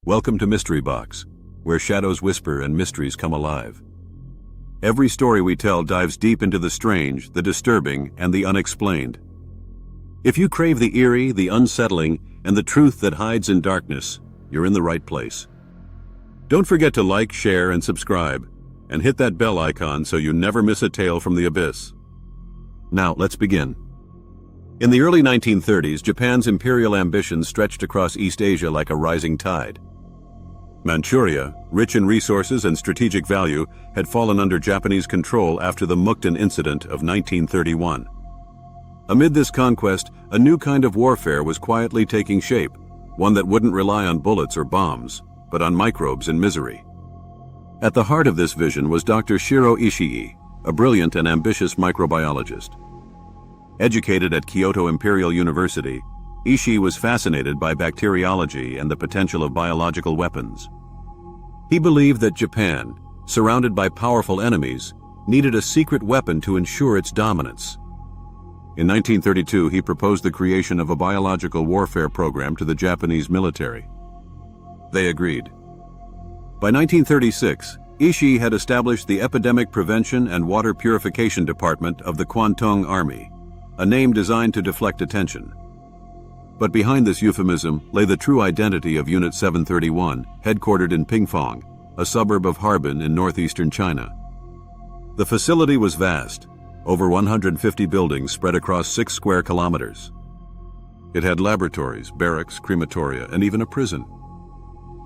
Welcome to Mystery Box, where shadows whisper and mysteries come alive. Every story we tell dives deep into the strange, the disturbing, and the unexplained. If you crave the eerie, the unsettling, and the truth that hides in darkness, you're in the right place. Don't forget to like, share, and subscribe, and hit that bell icon so you never miss a tale from the abyss. Now, let's begin. In the early 1930s, Japan's imperial ambitions stretched across East Asia like a rising tide. Manchuria, rich in resources and strategic value, had fallen under Japanese control after the Mukden Incident of 1931. Amid this conquest, a new kind of warfare was quietly taking shape, one that wouldn't rely on bullets or bombs, but on microbes and misery. At the heart of this vision was Dr. Shiro Ishii, a brilliant and ambitious microbiologist. Educated at Kyoto Imperial University, Ishii was fascinated by bacteriology and the potential of biological weapons. He believed that Japan, surrounded by powerful enemies, needed a secret weapon to ensure its dominance. In 1932, he proposed the creation of a biological warfare program to the Japanese military. They agreed. By 1936, Ishii had established the Epidemic Prevention and Water Purification Department of the Kwantung Army, a name designed to deflect attention. But behind this euphemism lay the true identity of Unit 731, headquartered in Pingfong, a suburb of Harbin in northeastern China. The facility was vast, over 150 buildings spread across 6 square kilometers. It had laboratories, barracks, crematoria, and even a prison.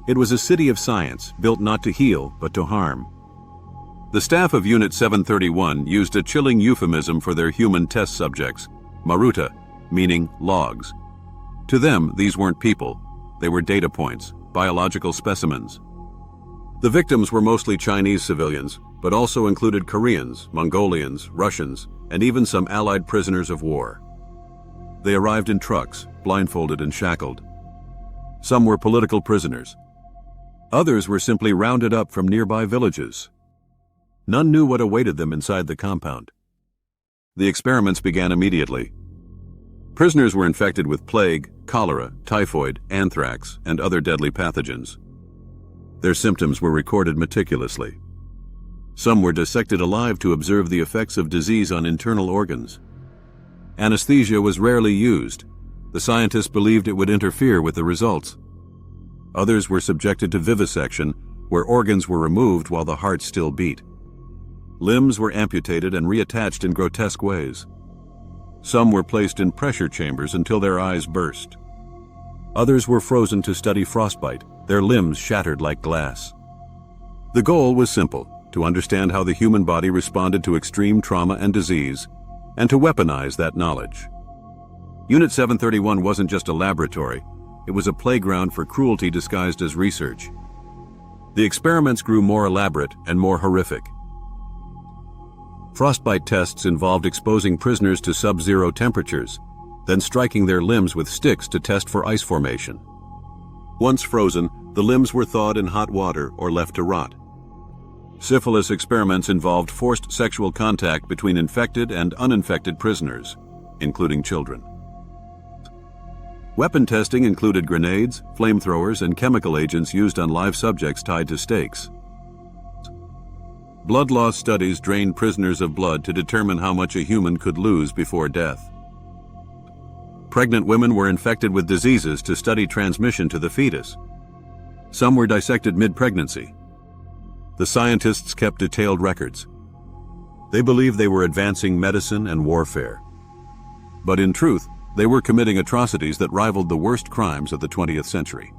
It was a city of science, built not to heal, but to harm. The staff of Unit 731 used a chilling euphemism for their human test subjects, maruta, meaning logs. To them, these weren't people. They were data points, biological specimens. The victims were mostly Chinese civilians, but also included Koreans, Mongolians, Russians, and even some Allied prisoners of war. They arrived in trucks, blindfolded and shackled. Some were political prisoners. Others were simply rounded up from nearby villages. None knew what awaited them inside the compound. The experiments began immediately. Prisoners were infected with plague, cholera, typhoid, anthrax, and other deadly pathogens. Their symptoms were recorded meticulously. Some were dissected alive to observe the effects of disease on internal organs. Anesthesia was rarely used. The scientists believed it would interfere with the results. Others were subjected to vivisection, where organs were removed while the heart still beat. Limbs were amputated and reattached in grotesque ways. Some were placed in pressure chambers until their eyes burst. Others were frozen to study frostbite, their limbs shattered like glass. The goal was simple: to understand how the human body responded to extreme trauma and disease, and to weaponize that knowledge. Unit 731 wasn't just a laboratory, it was a playground for cruelty disguised as research. The experiments grew more elaborate and more horrific. Frostbite tests involved exposing prisoners to sub-zero temperatures, then striking their limbs with sticks to test for ice formation. Once frozen, the limbs were thawed in hot water or left to rot. Syphilis experiments involved forced sexual contact between infected and uninfected prisoners, including children. Weapon testing included grenades, flamethrowers, and chemical agents used on live subjects tied to stakes. Blood loss studies drained prisoners of blood to determine how much a human could lose before death. Pregnant women were infected with diseases to study transmission to the fetus. Some were dissected mid-pregnancy. The scientists kept detailed records. They believed they were advancing medicine and warfare. But in truth, they were committing atrocities that rivaled the worst crimes of the 20th century.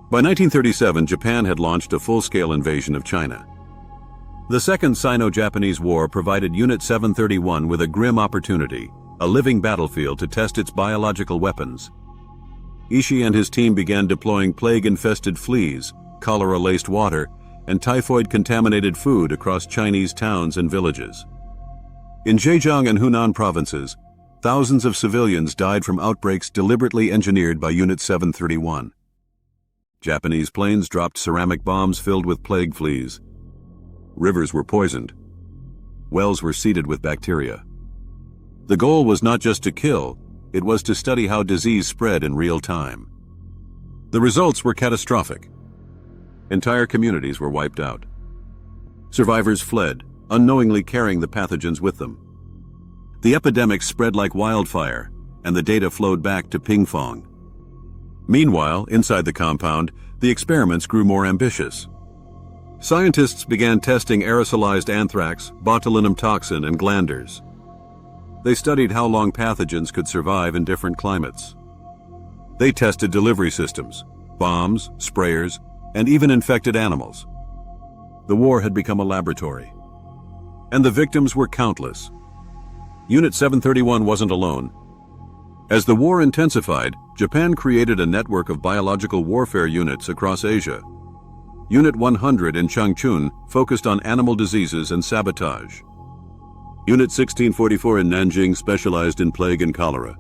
By 1937, Japan had launched a full-scale invasion of China. The Second Sino-Japanese War provided Unit 731 with a grim opportunity, a living battlefield to test its biological weapons. Ishii and his team began deploying plague-infested fleas, cholera-laced water, and typhoid-contaminated food across Chinese towns and villages. In Zhejiang and Hunan provinces, thousands of civilians died from outbreaks deliberately engineered by Unit 731. Japanese planes dropped ceramic bombs filled with plague fleas. Rivers were poisoned. Wells were seeded with bacteria. The goal was not just to kill, it was to study how disease spread in real time. The results were catastrophic. Entire communities were wiped out. Survivors fled, unknowingly carrying the pathogens with them. The epidemic spread like wildfire, and the data flowed back to Pingfong. Meanwhile, inside the compound, the experiments grew more ambitious. Scientists began testing aerosolized anthrax, botulinum toxin, and glanders. They studied how long pathogens could survive in different climates. They tested delivery systems, bombs, sprayers, and even infected animals. The war had become a laboratory. And the victims were countless. Unit 731 wasn't alone. As the war intensified, Japan created a network of biological warfare units across Asia. Unit 100 in Changchun focused on animal diseases and sabotage. Unit 1644 in Nanjing specialized in plague and cholera.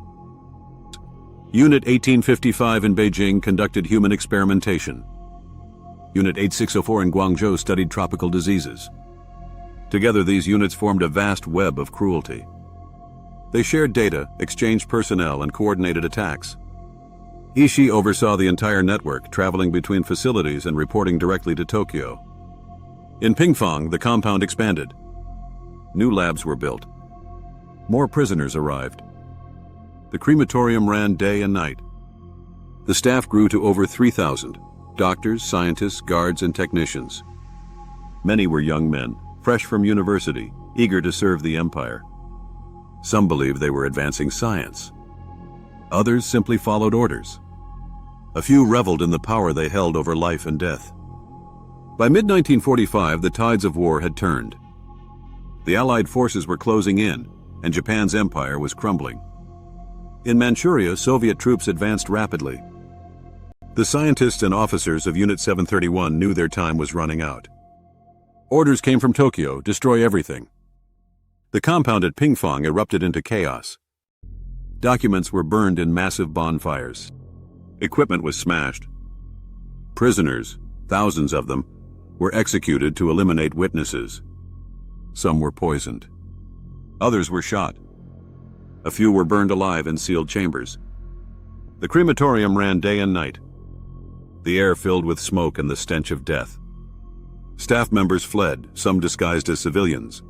Unit 1855 in Beijing conducted human experimentation. Unit 8604 in Guangzhou studied tropical diseases. Together, these units formed a vast web of cruelty. They shared data, exchanged personnel, and coordinated attacks. Ishii oversaw the entire network, traveling between facilities and reporting directly to Tokyo. In Pingfong, the compound expanded. New labs were built. More prisoners arrived. The crematorium ran day and night. The staff grew to over 3,000, doctors, scientists, guards, and technicians. Many were young men, fresh from university, eager to serve the empire. Some believed they were advancing science. Others simply followed orders. A few reveled in the power they held over life and death. By mid-1945, the tides of war had turned. The Allied forces were closing in, and Japan's empire was crumbling. In Manchuria, Soviet troops advanced rapidly. The scientists and officers of Unit 731 knew their time was running out. Orders came from Tokyo: destroy everything. The compound at Pingfong erupted into chaos. Documents were burned in massive bonfires. Equipment was smashed. Prisoners, thousands of them, were executed to eliminate witnesses. Some were poisoned. Others were shot. A few were burned alive in sealed chambers. The crematorium ran day and night. The air filled with smoke and the stench of death. Staff members fled, some disguised as civilians.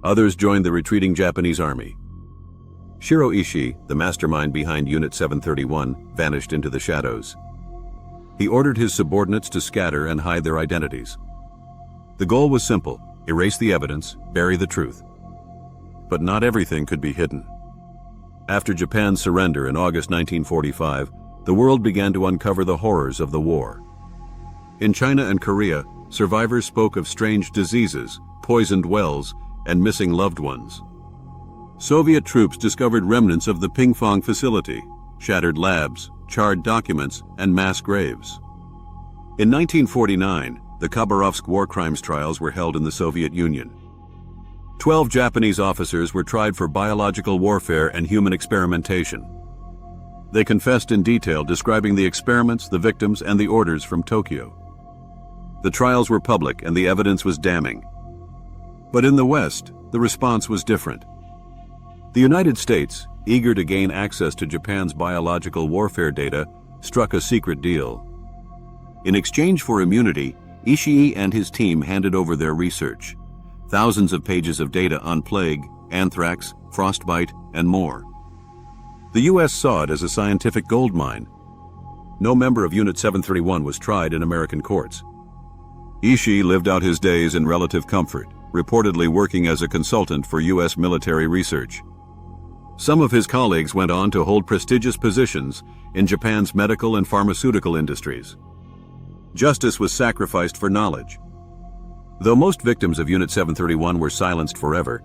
Others joined the retreating Japanese army. Shiro Ishii, the mastermind behind Unit 731, vanished into the shadows. He ordered his subordinates to scatter and hide their identities. The goal was simple: erase the evidence, bury the truth. But not everything could be hidden. After Japan's surrender in August 1945, the world began to uncover the horrors of the war. In China and Korea, survivors spoke of strange diseases, poisoned wells, and missing loved ones. Soviet troops discovered remnants of the Pingfong facility, shattered labs, charred documents, and mass graves. In 1949, the Khabarovsk war crimes trials were held in the Soviet Union. 12 Japanese officers were tried for biological warfare and human experimentation. They confessed in detail, describing the experiments, the victims, and the orders from Tokyo. The trials were public and the evidence was damning. But in the West, the response was different. The United States, eager to gain access to Japan's biological warfare data, struck a secret deal. In exchange for immunity, Ishii and his team handed over their research: thousands of pages of data on plague, anthrax, frostbite, and more. The U.S. saw it as a scientific goldmine. No member of Unit 731 was tried in American courts. Ishii lived out his days in relative comfort, reportedly working as a consultant for U.S. military research. Some of his colleagues went on to hold prestigious positions in Japan's medical and pharmaceutical industries. Justice was sacrificed for knowledge. Though most victims of Unit 731 were silenced forever,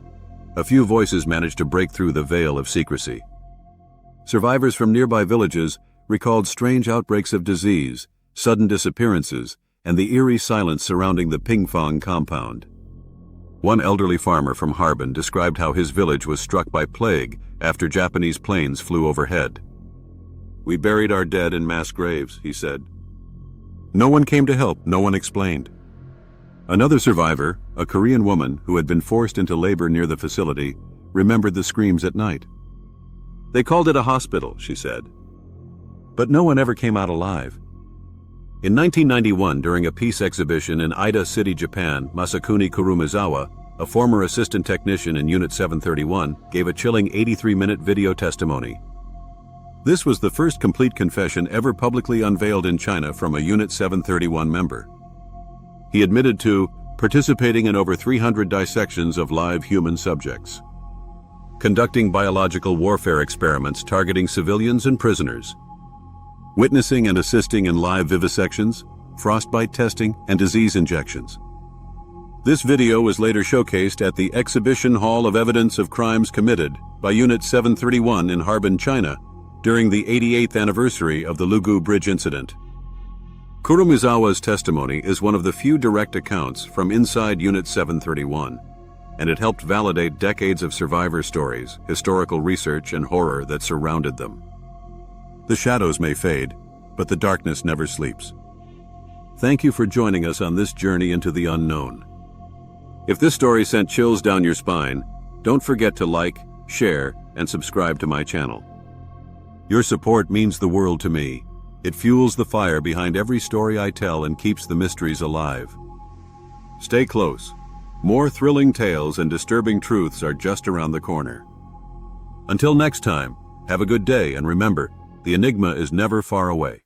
a few voices managed to break through the veil of secrecy. Survivors from nearby villages recalled strange outbreaks of disease, sudden disappearances, and the eerie silence surrounding the Pingfong compound. One elderly farmer from Harbin described how his village was struck by plague after Japanese planes flew overhead. "We buried our dead in mass graves," he said. No one came to help, no one explained. Another survivor, a Korean woman who had been forced into labor near the facility, remembered the screams at night. "They called it a hospital," she said. but no one ever came out alive. In 1991, during a peace exhibition in Ida City, Japan, Masakuni Kurumizawa, a former assistant technician in Unit 731, gave a chilling 83-minute video testimony. This was the first complete confession ever publicly unveiled in China from a Unit 731 member. He admitted to participating in over 300 dissections of live human subjects, conducting biological warfare experiments targeting civilians and prisoners, witnessing and assisting in live vivisections, frostbite testing, and disease injections. This video was later showcased at the Exhibition Hall of Evidence of Crimes Committed by Unit 731 in Harbin, China, during the 88th anniversary of the Lugu Bridge incident. Kurumizawa's testimony is one of the few direct accounts from inside Unit 731, and it helped validate decades of survivor stories, historical research, and horror that surrounded them. The shadows may fade, but the darkness never sleeps. Thank you for joining us on this journey into the unknown. If this story sent chills down your spine, don't forget to like, share, and subscribe to my channel. Your support means the world to me. It fuels the fire behind every story I tell and keeps the mysteries alive. Stay close. More thrilling tales and disturbing truths are just around the corner. Until next time, have a good day, and remember, the enigma is never far away.